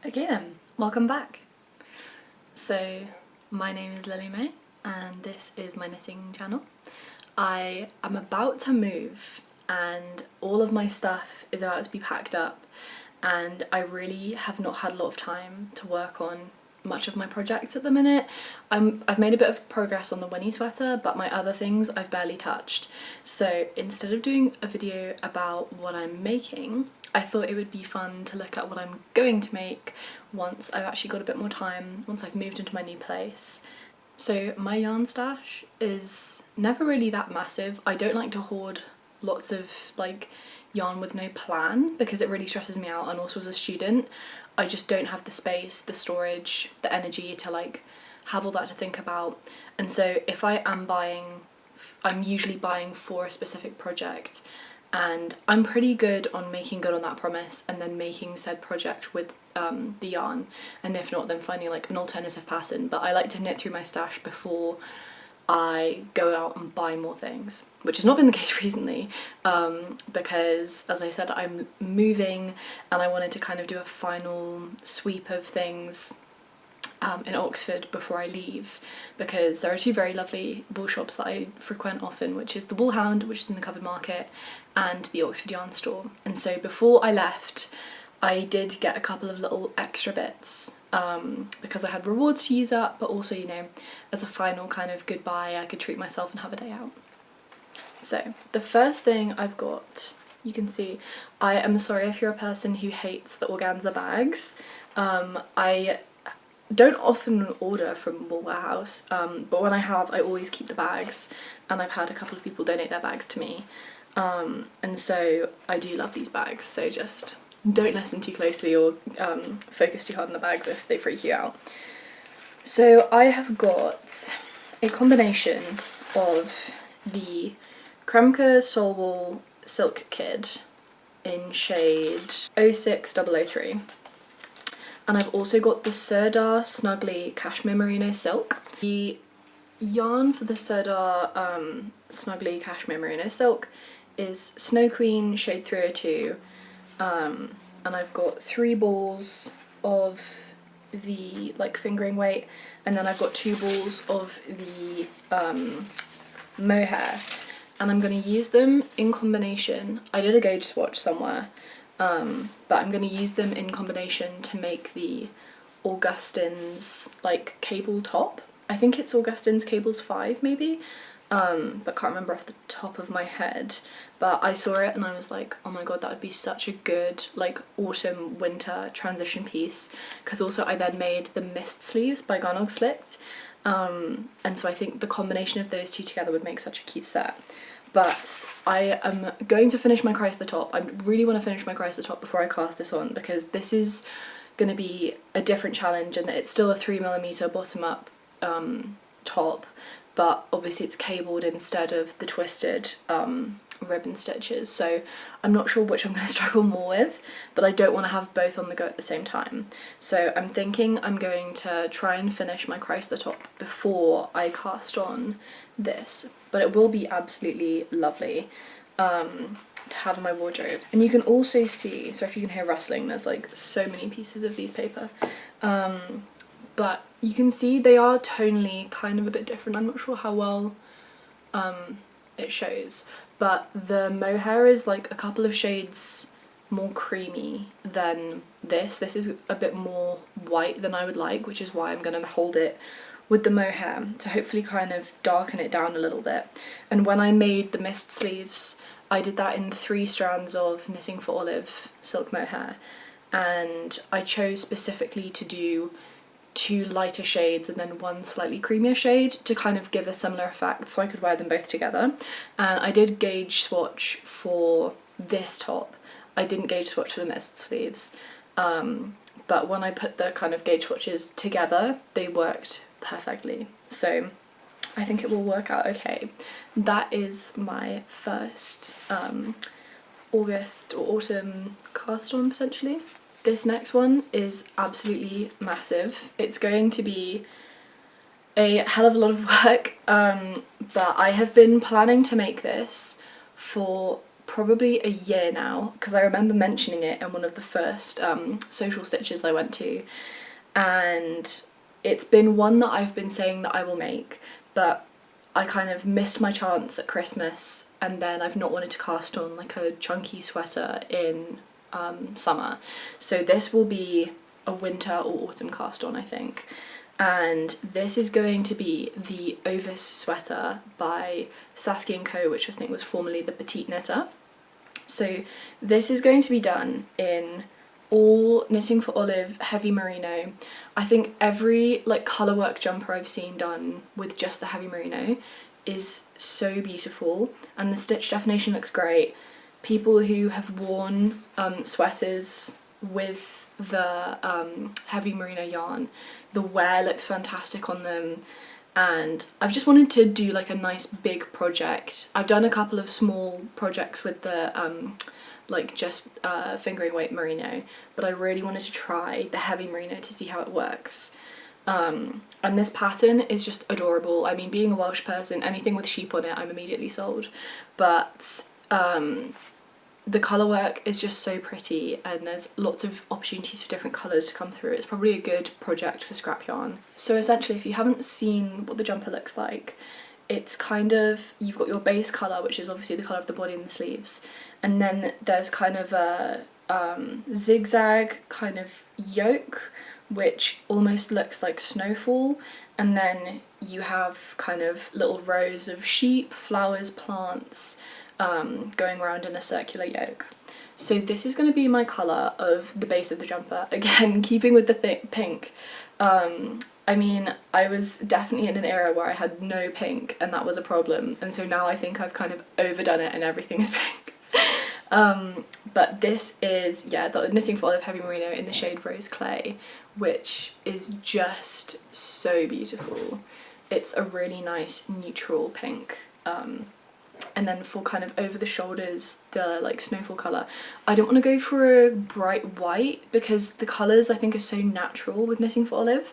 Okay then, welcome back. So my name is Lily May and this is my knitting channel. I am about to move and all of my stuff is about to be packed up and I really have not had a lot of time to work on much of my projects at the minute. I've made a bit of progress on the Winnie sweater, but my other things I've barely touched. So instead of doing a video about what I'm making, I thought it would be fun to look at what I'm going to make once I've actually got a bit more time, once I've moved into my new place. So my yarn stash is never really that massive. I don't like to hoard lots of like yarn with no plan because it really stresses me out, and also as a student I just don't have the space, the storage, the energy to like have all that to think about. And so if I am buying, I'm usually buying for a specific project, and I'm pretty good on making good on that promise and then making said project with the yarn, and if not then finding like an alternative pattern. But I like to knit through my stash before I go out and buy more things, which has not been the case recently because, as I said, I'm moving and I wanted to kind of do a final sweep of things in Oxford before I leave, because there are two very lovely wool shops that I frequent often, which is the Wool Hound, which is in the Covered Market, and the Oxford Yarn Store. And so before I left I did get a couple of little extra bits because I had rewards to use up, but also, you know, as a final kind of goodbye I could treat myself and have a day out. So the first thing I've got, you can see, I am sorry if you're a person who hates the organza bags. I don't often order from Wool Warehouse, but when I have I always keep the bags, and I've had a couple of people donate their bags to me, and so I do love these bags, so just don't listen too closely or focus too hard on the bags if they freak you out. So I have got a combination of the Kremke Soul Wool Silk Kid in shade 06003, and I've also got the Sirdar Snuggly Cashmere Merino Silk. The yarn for the Sirdar Snuggly Cashmere Merino Silk is Snow Queen shade 302, and I've got 3 balls of the like fingering weight, and then I've got 2 balls of the Mohair, and I'm going to use them in combination. I did a gauge swatch somewhere, but I'm going to use them in combination to make the Augustins like cable top. I think it's Augustins Cables 5 maybe, but can't remember off the top of my head. But I saw it and I was like, oh my god, that would be such a good like autumn winter transition piece, because also I then made the mist sleeves by Garn Slicked, and so I think the combination of those two together would make such a cute set. But I am going to finish my Cry to the Top. I really want to finish my Cry to the Top before I cast this on, because this is going to be a different challenge, and it's still a 3mm bottom up top, but obviously it's cabled instead of the twisted ribbon stitches, so I'm not sure which I'm going to struggle more with, but I don't want to have both on the go at the same time. So I'm thinking I'm going to try and finish my Cry to the Top before I cast on this, but it will be absolutely lovely to have in my wardrobe. And you can also see, so if you can hear rustling, there's like so many pieces of these paper, but you can see they are tonally kind of a bit different. I'm not sure how well it shows, but the Mohair is like a couple of shades more creamy than this. This is a bit more white than I would like, which is why I'm going to hold it with the Mohair to hopefully kind of darken it down a little bit. And when I made the mist sleeves, I did that in 3 strands of Knitting for Olive silk mohair, and I chose specifically to do 2 lighter shades and then 1 slightly creamier shade to kind of give a similar effect, so I could wear them both together. And I did gauge swatch for this top. I didn't gauge swatch for the mist sleeves, but when I put the kind of gauge swatches together they worked perfectly, so I think it will work out okay. That is my first August or autumn cast on potentially. This next one is absolutely massive. It's going to be a hell of a lot of work, but I have been planning to make this for probably a year now, because I remember mentioning it in one of the first social stitches I went to, and it's been one that I've been saying that I will make, but I kind of missed my chance at Christmas, and then I've not wanted to cast on like a chunky sweater in summer. So this will be a winter or autumn cast on, I think. And this is going to be the Ovis sweater by Saskie & Co, which I think was formerly the Petite Knitter. So this is going to be done in all Knitting for Olive heavy merino. I think every like colourwork jumper I've seen done with just the heavy merino is so beautiful, and the stitch definition looks great. People who have worn sweaters with the heavy merino yarn, the wear looks fantastic on them, and I've just wanted to do like a nice big project. I've done a couple of small projects with the like just fingering weight merino, but I really wanted to try the heavy merino to see how it works. And this pattern is just adorable. I mean, being a Welsh person, anything with sheep on it I'm immediately sold, but the colourwork is just so pretty, and there's lots of opportunities for different colours to come through. It's probably a good project for scrap yarn. So essentially, if you haven't seen what the jumper looks like, it's kind of, you've got your base colour, which is obviously the colour of the body and the sleeves, and then there's kind of a zigzag kind of yoke, which almost looks like snowfall, and then you have kind of little rows of sheep, flowers, plants, going around in a circular yoke. So this is going to be my colour of the base of the jumper, again keeping with the pink. I mean, I was definitely in an era where I had no pink, and that was a problem, and so now I think I've kind of overdone it and everything is pink. But this is, yeah, the Knitting for Olive heavy merino in the shade Rose Clay, which is just so beautiful. It's a really nice neutral pink. And then for kind of over the shoulders, the like snowfall colour, I don't want to go for a bright white because the colours I think are so natural with Knitting for Olive,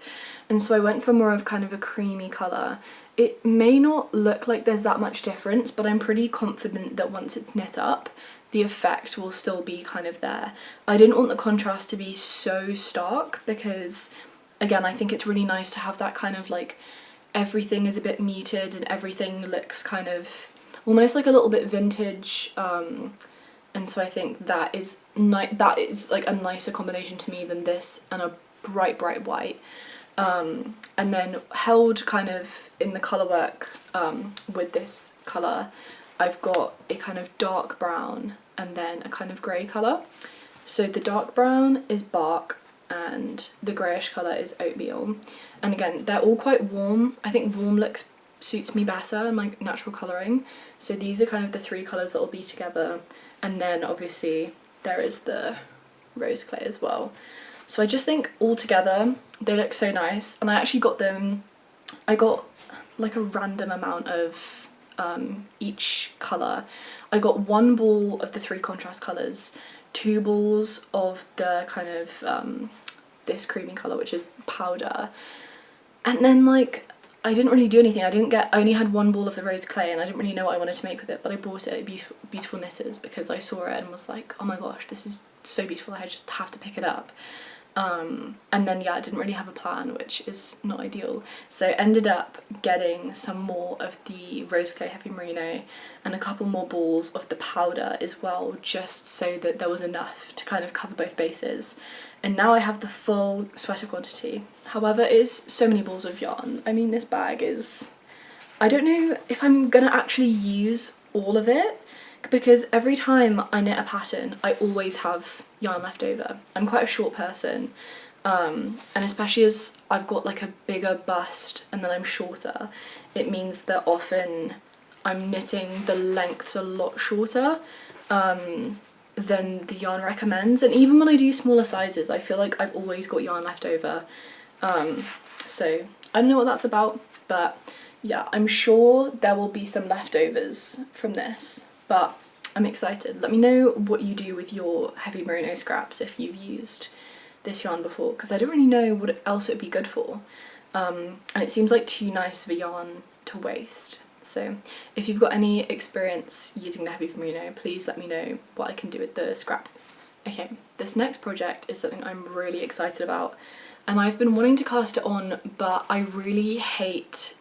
and so I went for more of kind of a creamy colour. It may not look like there's that much difference, but I'm pretty confident that once it's knit up, the effect will still be kind of there. I didn't want the contrast to be so stark because, again, I think it's really nice to have that kind of like everything is a bit muted and everything looks kind of almost like a little bit vintage, and so I think that is like a nicer combination to me than this and a bright white. And then held kind of in the colourwork with this colour, I've got a kind of dark brown and then a kind of grey colour. So the dark brown is bark and the greyish colour is oatmeal. And again, they're all quite warm. I think warm suits me better in my natural colouring. So these are kind of the three colours that will be together. And then obviously there is the Rose Clay as well. So I just think all together they look so nice, and I actually got them, I got like a random amount of each colour. I got one ball of the three contrast colours, two balls of the kind of this creamy colour which is powder, and then like I didn't really do anything. I only had one ball of the Rose Clay, and I didn't really know what I wanted to make with it, but I bought it at Beautiful Knitters because I saw it and was like, oh my gosh, this is so beautiful, I just have to pick it up. And then yeah, I didn't really have a plan, which is not ideal, so ended up getting some more of the Rose Clay heavy merino and a couple more balls of the powder as well, just so that there was enough to kind of cover both bases. And now I have the full sweater quantity. However, it is so many balls of yarn. I mean, this bag is, I don't know if I'm gonna actually use all of it, because every time I knit a pattern I always have yarn left over. I'm quite a short person, and especially as I've got like a bigger bust and then I'm shorter, it means that often I'm knitting the lengths a lot shorter than the yarn recommends, and even when I do smaller sizes I feel like I've always got yarn left over. So I don't know what that's about, but yeah, I'm sure there will be some leftovers from this, but I'm excited. Let me know what you do with your heavy merino scraps if you've used this yarn before, because I don't really know what else it would be good for, and it seems like too nice of a yarn to waste. So if you've got any experience using the heavy merino, please let me know what I can do with the scrap. Okay, this next project is something I'm really excited about, and I've been wanting to cast it on, but I really hate,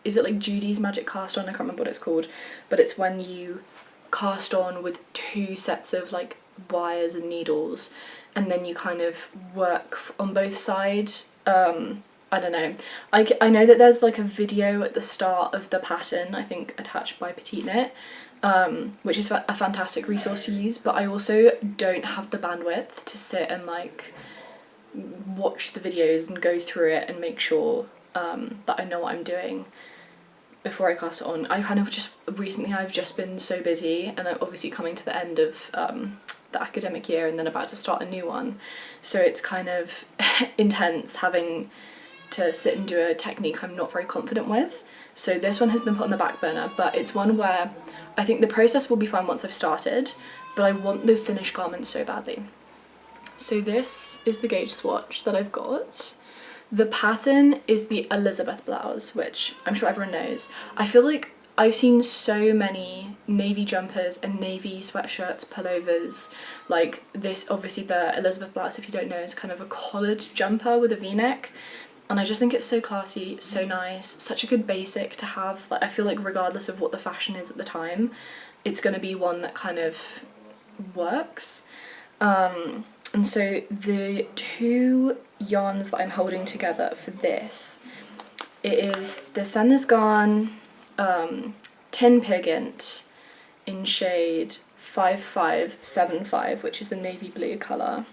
is it like Judy's magic cast on? I can't remember what it's called, but it's when you cast on with 2 sets of like wires and needles, and then you kind of work on both sides. I don't know. I know that there's like a video at the start of the pattern, I think attached by Petite Knit, which is a fantastic resource to use, but I also don't have the bandwidth to sit and like watch the videos and go through it and make sure that I know what I'm doing before I cast it on. I kind of just, recently I've just been so busy, and I'm obviously coming to the end of the academic year and then about to start a new one, so it's kind of intense having to sit and do a technique I'm not very confident with. So this one has been put on the back burner, but it's one where I think the process will be fine once I've started, but I want the finished garment so badly. So this is the gauge swatch that I've got. The pattern is the Elisabeth blouse, which I'm sure everyone knows. I feel like I've seen so many navy jumpers and navy sweatshirts, pullovers, like this. Obviously the Elisabeth blouse, if you don't know, is kind of a collared jumper with a v-neck, and I just think it's so classy, so nice, such a good basic to have. Like, I feel like regardless of what the fashion is at the time, it's going to be one that kind of works. And so the 2 yarns that I'm holding together for this, it is the Sandnes Garn Tynn Gynt in shade 5575, which is a navy blue colour.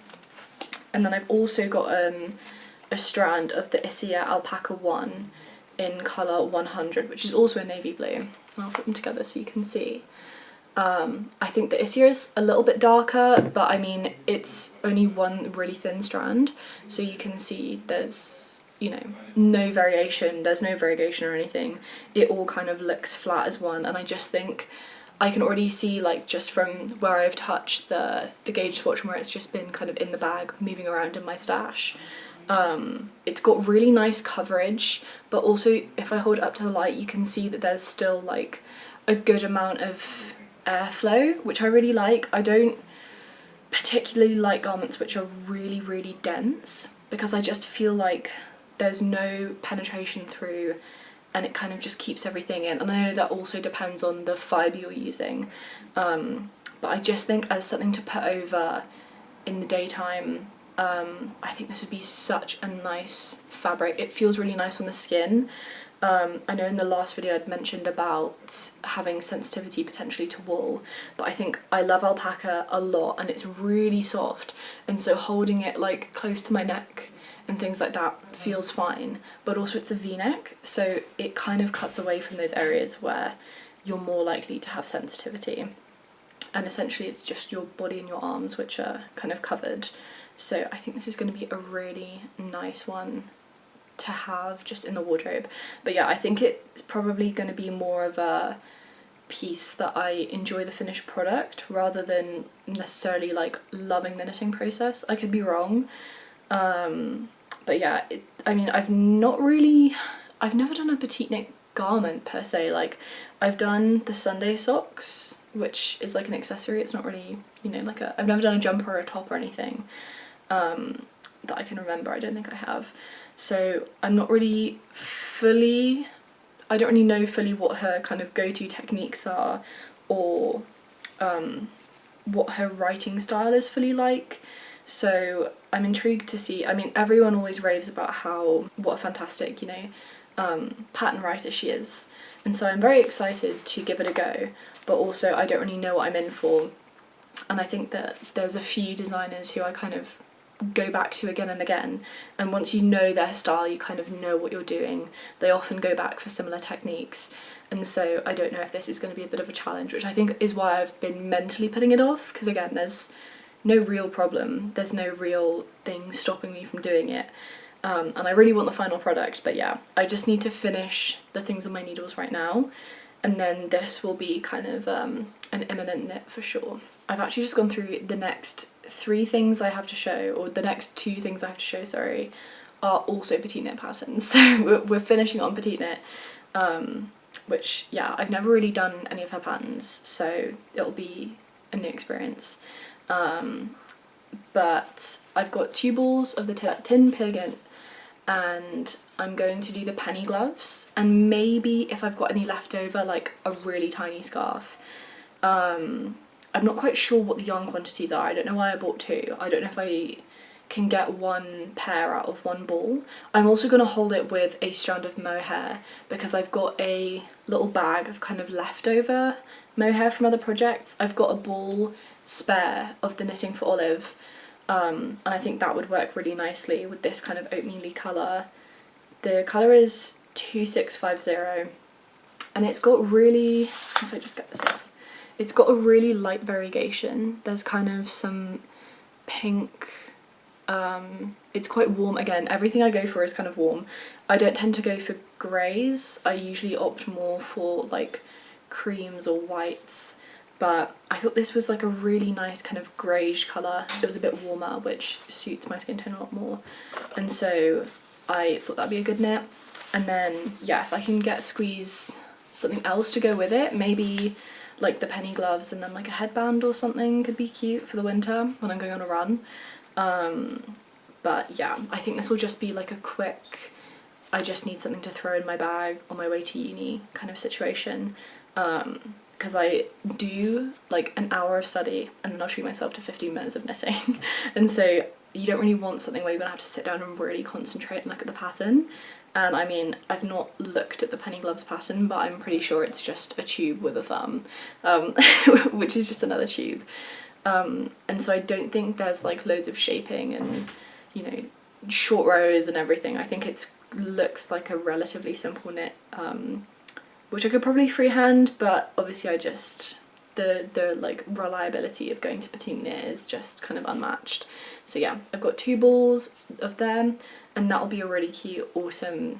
And then I've also got a strand of the Isager alpaca 1 in colour 100, which is also a navy blue. And I'll put them together so you can see. I think the Isager is a little bit darker, but I mean it's only one really thin strand, so you can see there's, you know, no variation, there's no variegation or anything. It all kind of looks flat as one, and I just think I can already see, like, just from where I've touched the gauge swatch and where it's just been kind of in the bag moving around in my stash. It's got really nice coverage, but also if I hold it up to the light you can see that there's still like a good amount of airflow, which I really like. I don't particularly like garments which are really, really dense, because I just feel like there's no penetration through and it kind of just keeps everything in. And I know that also depends on the fibre you're using, but I just think as something to put over in the daytime, I think this would be such a nice fabric. It feels really nice on the skin. I know in the last video I'd mentioned about having sensitivity potentially to wool, but I think I love alpaca a lot and it's really soft, and so holding it like close to my neck and things like that feels fine, but also it's a v-neck, so it kind of cuts away from those areas where you're more likely to have sensitivity, and essentially it's just your body and your arms which are kind of covered. So I think this is going to be a really nice one to have just in the wardrobe. But yeah, I think it's probably going to be more of a piece that I enjoy the finished product rather than necessarily like loving the knitting process. I could be wrong, but yeah, I mean I've never done a Petite Knit garment per se. Like I've done the Sunday socks, which is like an accessory. It's not really, you know, like I've never done a jumper or a top or anything that I can remember. I don't think I have. So I'm not really fully, I don't really know fully what her kind of go-to techniques are, or what her writing style is fully like. So I'm intrigued to see. I mean, everyone always raves about what a fantastic, you know, pattern writer she is. And so I'm very excited to give it a go, but also I don't really know what I'm in for. And I think that there's a few designers who I kind of go back to again and again, and once you know their style you kind of know what you're doing. They often go back for similar techniques, and so I don't know if this is going to be a bit of a challenge, which I think is why I've been mentally putting it off, because again there's no real problem, there's no real thing stopping me from doing it, and I really want the final product. But yeah, I just need to finish the things on my needles right now, and then this will be kind of an imminent knit for sure. I've actually just gone through the next 3 things I have to show, or the next 2 things I have to show, sorry, are also Petite Knit patterns. So we're finishing on Petite Knit. which, yeah, I've never really done any of her patterns, so it'll be a new experience. But I've got 2 balls of the Tynn Gynt, and I'm going to do the penny gloves, and maybe if I've got any left over, like a really tiny scarf. I'm not quite sure what the yarn quantities are. I don't know why I bought 2. I don't know if I can get 1 pair out of 1 ball. I'm also going to hold it with a strand of mohair because I've got a little bag of kind of leftover mohair from other projects. I've got a ball spare of the Knitting for Olive, and I think that would work really nicely with this kind of oatmeal-y colour. The colour is 2650, and it's got really, if I just get this off, it's got a really light variegation. There's kind of some pink, it's quite warm. Again, everything I go for is kind of warm. I don't tend to go for greys. I usually opt more for like creams or whites, but I thought this was like a really nice kind of greyish colour. It was a bit warmer, which suits my skin tone a lot more, and so I thought that'd be a good knit. And then, yeah, if I can squeeze something else to go with it, maybe like the penny gloves and then like a headband or something could be cute for the winter when I'm going on a run. But yeah, I think this will just be like a quick, I just need something to throw in my bag on my way to uni kind of situation, because I do like an hour of study and then I'll treat myself to 15 minutes of knitting and so you don't really want something where you're gonna have to sit down and really concentrate and look at the pattern. And I mean, I've not looked at the penny gloves pattern, but I'm pretty sure it's just a tube with a thumb, which is just another tube. And so I don't think there's like loads of shaping and, you know, short rows and everything. I think it looks like a relatively simple knit, which I could probably freehand, but obviously I just, the like reliability of going to Petite Knit is just kind of unmatched. So yeah, I've got 2 balls of them, and that'll be a really cute autumn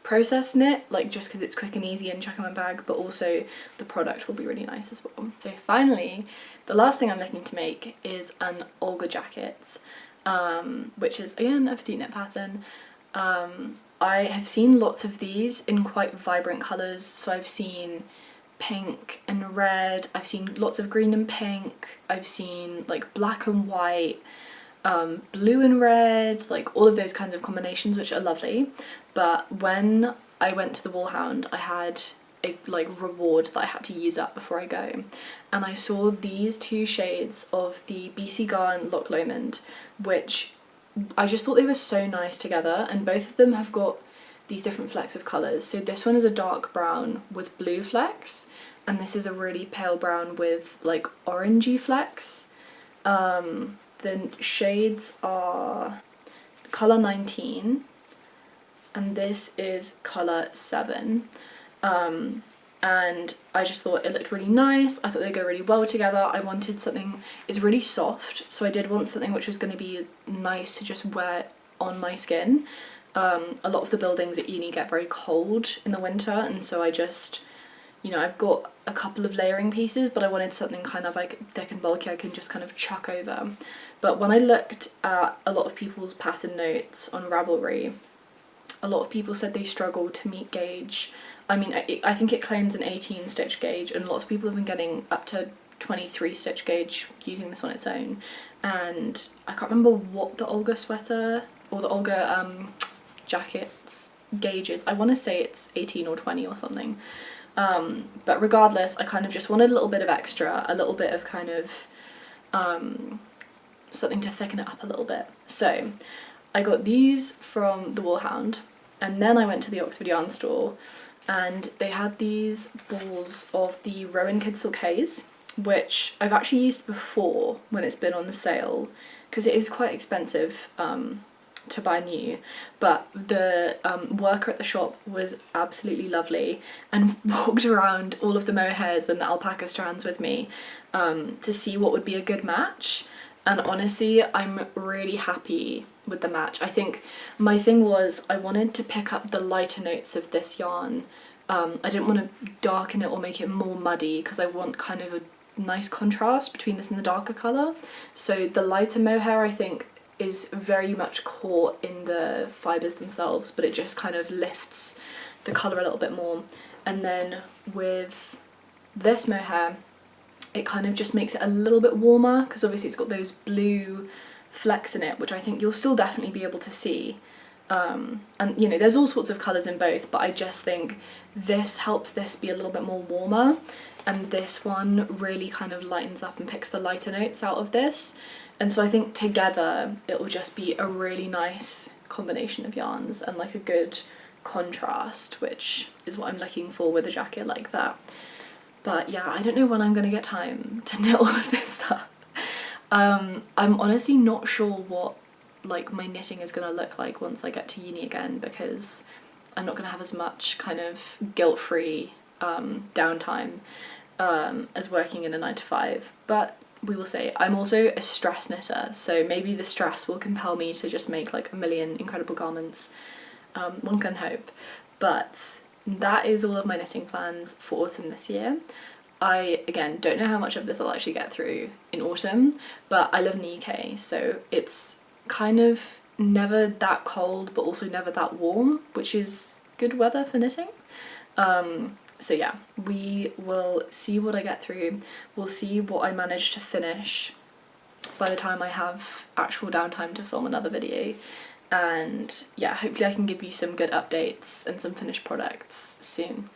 process knit, like just because it's quick and easy and chuck in my bag, but also the product will be really nice as well. So finally, the last thing I'm looking to make is an Olga jacket, which is again a Petite Knit pattern. I have seen lots of these in quite vibrant colours, so I've seen pink and red, I've seen lots of green and pink, I've seen like black and white, blue and red, like all of those kinds of combinations, which are lovely. But when I went to the Woolhound, I had a like reward that I had to use up before I go, and I saw these 2 shades of the BC Garn Loch Lomond, which I just thought they were so nice together, and both of them have got these different flecks of colours. So this one is a dark brown with blue flecks, and this is a really pale brown with like orangey flecks. The shades are colour 19 and this is colour 7. And I just thought it looked really nice. I thought they'd go really well together. I wanted something, it's really soft, so I did want something which was going to be nice to just wear on my skin. A lot of the buildings at uni get very cold in the winter, and so I just, you know, I've got a couple of layering pieces, but I wanted something kind of like thick and bulky I can just kind of chuck over. But when I looked at a lot of people's pattern notes on Ravelry, a lot of people said they struggled to meet gauge. I mean, I think it claims an 18 stitch gauge, and lots of people have been getting up to 23 stitch gauge using this on its own. And I can't remember what the Olga sweater or the Olga jacket's gauge is. I want to say it's 18 or 20 or something. But regardless, I kind of just wanted a little bit of extra, a little bit of kind of something to thicken it up a little bit. So I got these from the Woolhound, and then I went to the Oxford Yarn store, and they had these balls of the Rowan Kid Silk Haze, which I've actually used before when it's been on the sale, because it is quite expensive to buy new, but the worker at the shop was absolutely lovely and walked around all of the mohairs and the alpaca strands with me to see what would be a good match. And honestly, I'm really happy with the match. I think my thing was I wanted to pick up the lighter notes of this yarn. I didn't want to darken it or make it more muddy, because I want kind of a nice contrast between this and the darker colour. So the lighter mohair, I think, is very much caught in the fibres themselves, but it just kind of lifts the colour a little bit more. And then with this mohair, it kind of just makes it a little bit warmer, because obviously it's got those blue flecks in it, which I think you'll still definitely be able to see. And you know, there's all sorts of colours in both, but I just think this helps this be a little bit more warmer, and this one really kind of lightens up and picks the lighter notes out of this. And so I think together it will just be a really nice combination of yarns and like a good contrast, which is what I'm looking for with a jacket like that. But yeah, I don't know when I'm gonna get time to knit all of this stuff. I'm honestly not sure what like my knitting is gonna look like once I get to uni again, because I'm not gonna have as much kind of guilt-free downtime as working in a 9 to 5, but we will see. I'm also a stress knitter, so maybe the stress will compel me to just make like a million incredible garments. One can hope. But that is all of my knitting plans for autumn this year. I, again, don't know how much of this I'll actually get through in autumn, but I live in the UK, so it's kind of never that cold, but also never that warm, which is good weather for knitting. So yeah, we will see what I get through. We'll see what I manage to finish by the time I have actual downtime to film another video. And yeah, hopefully I can give you some good updates and some finished products soon.